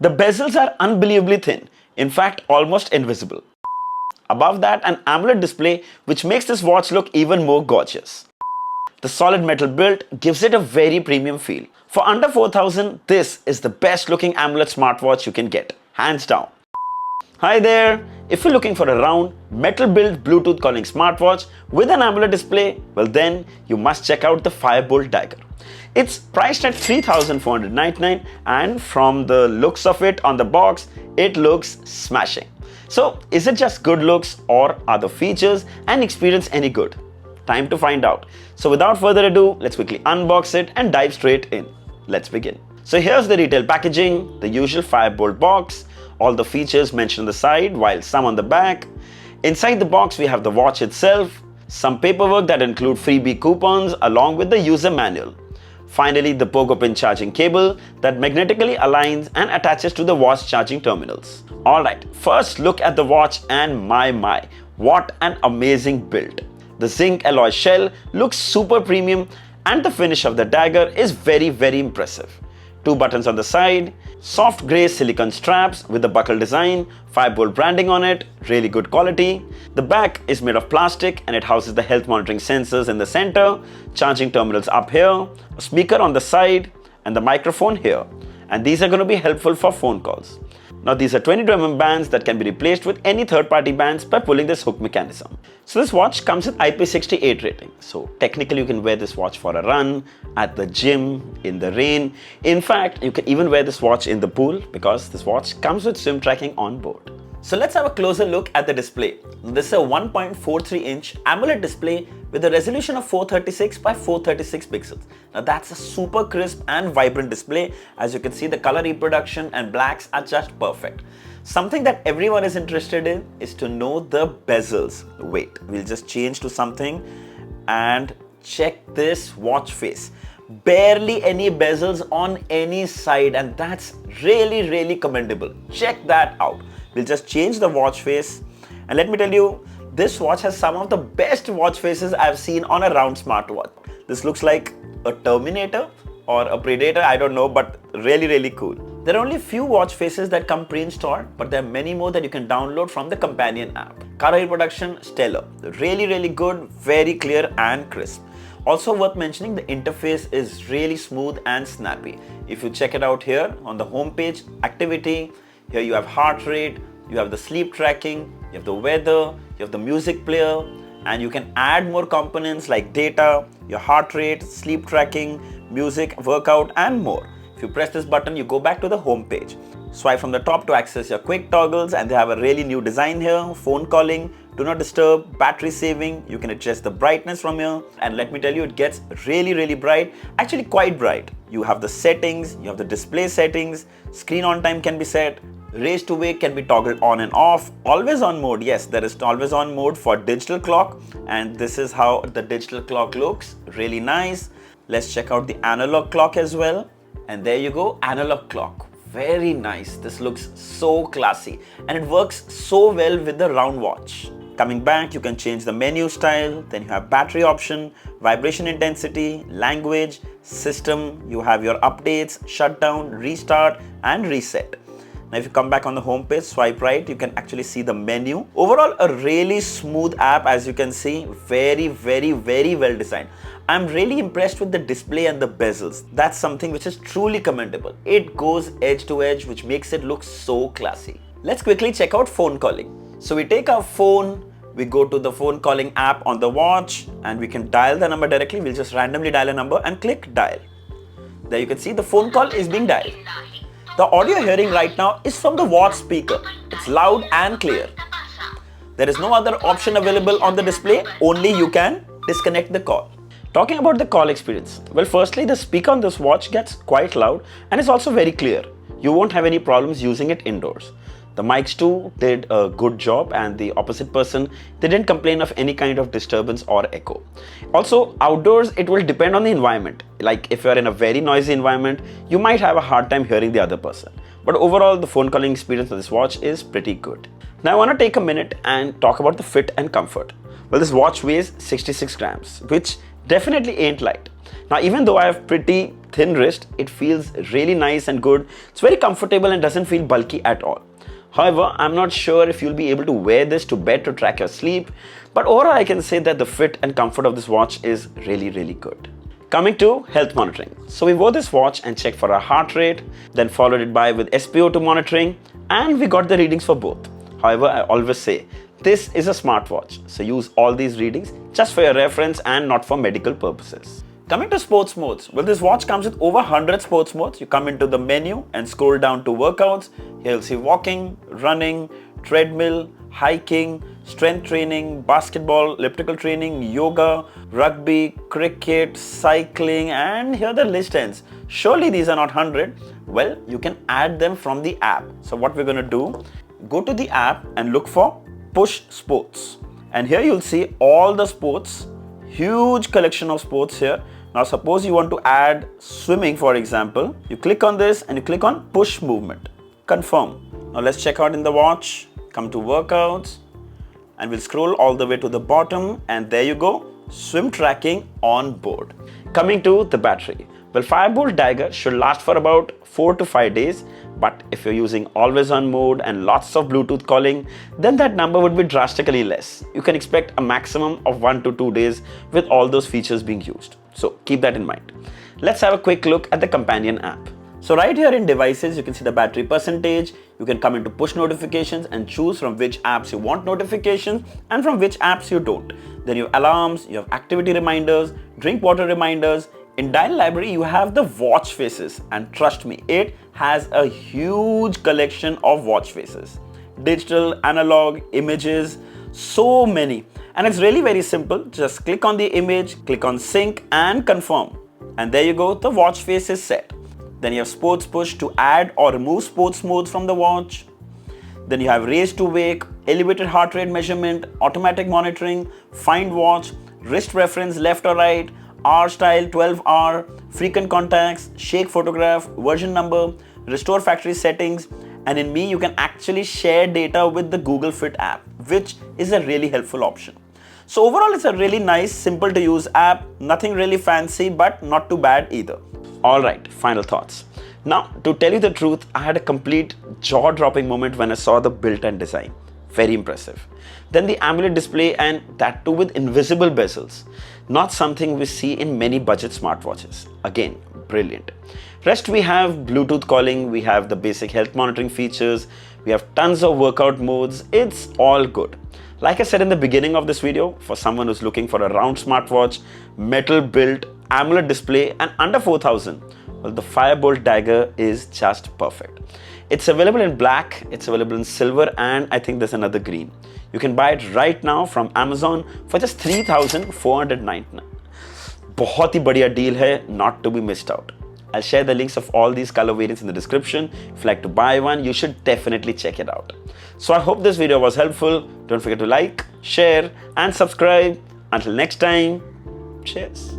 The bezels are unbelievably thin, in fact almost invisible. Above that, an AMOLED display which makes this watch look even more gorgeous. The solid metal build gives it a very premium feel. For under 4,000, this is the best looking AMOLED smartwatch you can get, hands down. Hi there! If you're looking for a round, metal built Bluetooth calling smartwatch with an AMOLED display, well then you must check out the Boltt Dagger. It's priced at $3,499 and from the looks of it on the box, it looks smashing. So is it just good looks or are the features and experience any good? Time to find out. So without further ado, let's quickly unbox it and dive straight in. Let's begin. So here's the retail packaging, the usual Boltt box, all the features mentioned on the side while some on the back. Inside the box we have the watch itself, some paperwork that include freebie coupons along with the user manual. Finally, the pogo pin charging cable that magnetically aligns and attaches to the watch charging terminals. Alright, first look at the watch and my, what an amazing build. The zinc alloy shell looks super premium and the finish of the dagger is very impressive. 2 buttons on the side, soft grey silicone straps with the buckle design, Boltt branding on it, really good quality. The back is made of plastic and it houses the health monitoring sensors in the center, charging terminals up here, a speaker on the side and the microphone here. And these are going to be helpful for phone calls. Now these are 22mm bands that can be replaced with any third-party bands by pulling this hook mechanism. So this watch comes with IP68 rating. So technically you can wear this watch for a run, at the gym, in the rain. In fact, you can even wear this watch in the pool because this watch comes with swim tracking on board. So let's have a closer look at the display. This is a 1.43-inch AMOLED display with a resolution of 436 by 436 pixels. Now that's a super crisp and vibrant display. As you can see, the color reproduction and blacks are just perfect. Something that everyone is interested in is to know the bezels. Wait, we'll just change to something and check this watch face. Barely any bezels on any side and that's really commendable. Check that out. We'll just change the watch face and let me tell you, this watch has some of the best watch faces I've seen on a round smartwatch. This looks like a Terminator or a Predator, I don't know, but really cool. There are only few watch faces that come pre-installed, but there are many more that you can download from the companion app. Color reproduction, stellar. Really good, very clear and crisp. Also worth mentioning, the interface is really smooth and snappy. If you check it out here on the home page, activity, here you have heart rate, you have the sleep tracking, you have the weather, you have the music player, and you can add more components like data, your heart rate, sleep tracking, music, workout, and more. If you press this button, you go back to the home page. Swipe from the top to access your quick toggles, and they have a really new design here, phone calling, do not disturb, battery saving, you can adjust the brightness from here, and let me tell you, it gets really bright, actually quite bright. You have the settings, you have the display settings, screen on time can be set, raise to wake can be toggled on and off, always on mode, yes, there is always on mode for digital clock, and this is how the digital clock looks, really nice. Let's check out the analog clock as well, and there you go, analog clock. Very nice. This looks so classy and it works so well with the round watch. Coming back, you can change the menu style, then you have battery option, vibration intensity, language, system, you have your updates, shutdown, restart and reset. Now if you come back on the home page, swipe right, you can actually see the menu. Overall, a really smooth app, as you can see, very well designed. I'm really impressed with the display and the bezels. That's something which is truly commendable. It goes edge to edge, which makes it look so classy. Let's quickly check out phone calling. So we take our phone, we go to the phone calling app on the watch and we can dial the number directly. We'll just randomly dial a number and click dial. There you can see the phone call is being dialed. The audio you're hearing right now is from the watch speaker. It's loud and clear. There is no other option available on the display, only you can disconnect the call. Talking about the call experience, well, firstly, the speaker on this watch gets quite loud and it's also very clear. You won't have any problems using it indoors. The mics too did a good job, and the opposite person, they didn't complain of any kind of disturbance or echo. Also, outdoors, it will depend on the environment. Like if you're in a very noisy environment, you might have a hard time hearing the other person. But overall, the phone calling experience of this watch is pretty good. Now I want to take a minute and talk about the fit and comfort. Well, this watch weighs 66 grams, which definitely ain't light. Now, even though I have pretty thin wrist, it feels really nice and good. It's very comfortable and doesn't feel bulky at all. However, I'm not sure if you'll be able to wear this to bed to track your sleep, but overall I can say that the fit and comfort of this watch is really, really good. Coming to health monitoring. So we wore this watch and checked for our heart rate, then followed it by with SpO2 monitoring, and we got the readings for both. However, I always say, this is a smartwatch, so use all these readings just for your reference and not for medical purposes. Coming to sports modes, well, this watch comes with over 100 sports modes. You come into the menu and scroll down to workouts. Here you'll see walking, running, treadmill, hiking, strength training, basketball, elliptical training, yoga, rugby, cricket, cycling, and here the list ends. Surely these are not 100. Well, you can add them from the app. So what we're going to do, go to the app and look for Push Sports. And here you'll see all the sports, huge collection of sports here. Now suppose you want to add swimming, for example. You click on this and you click on push movement. Confirm. Now let's check out in the watch. Come to workouts and we'll scroll all the way to the bottom and there you go. Swim tracking on board. Coming to the battery. Well, Boltt Dagger should last for about 4 to 5 days. But if you're using always on mode and lots of Bluetooth calling, then that number would be drastically less. You can expect a maximum of 1 to 2 days with all those features being used. So keep that in mind. Let's have a quick look at the companion app. So right here in devices, you can see the battery percentage. You can come into push notifications and choose from which apps you want notifications and from which apps you don't. Then you have alarms, you have activity reminders, drink water reminders. In Dial Library, you have the watch faces, and trust me, it has a huge collection of watch faces. Digital, analog, images, so many. And it's really very simple. Just click on the image, click on sync and confirm. And there you go, the watch face is set. Then you have sports push to add or remove sports modes from the watch. Then you have raise to wake, elevated heart rate measurement, automatic monitoring, find watch, wrist reference left or right, hour style 12-hour, frequent contacts, shake photograph, version number, restore factory settings, and in Me you can actually share data with the Google Fit app, which is a really helpful option. So overall it's a really nice, simple to use app, nothing really fancy but not too bad either. Alright, final thoughts. Now to tell you the truth, I had a complete jaw-dropping moment when I saw the build and design. Very impressive. Then the AMOLED display, and that too with invisible bezels. Not something we see in many budget smartwatches. Again, brilliant. Rest we have Bluetooth calling, we have the basic health monitoring features, we have tons of workout modes. It's all good. Like I said in the beginning of this video, for someone who's looking for a round smartwatch, metal built, AMOLED display and under 4,000, well, the Boltt Dagger is just perfect. It's available in black, it's available in silver, and I think there's another green. You can buy it right now from Amazon for just 3,499. बहुत ही बढ़िया deal है, not to be missed out. I'll share the links of all these color variants in the description. If you'd like to buy one, you should definitely check it out. So I hope this video was helpful. Don't forget to like, share, and subscribe. Until next time, cheers.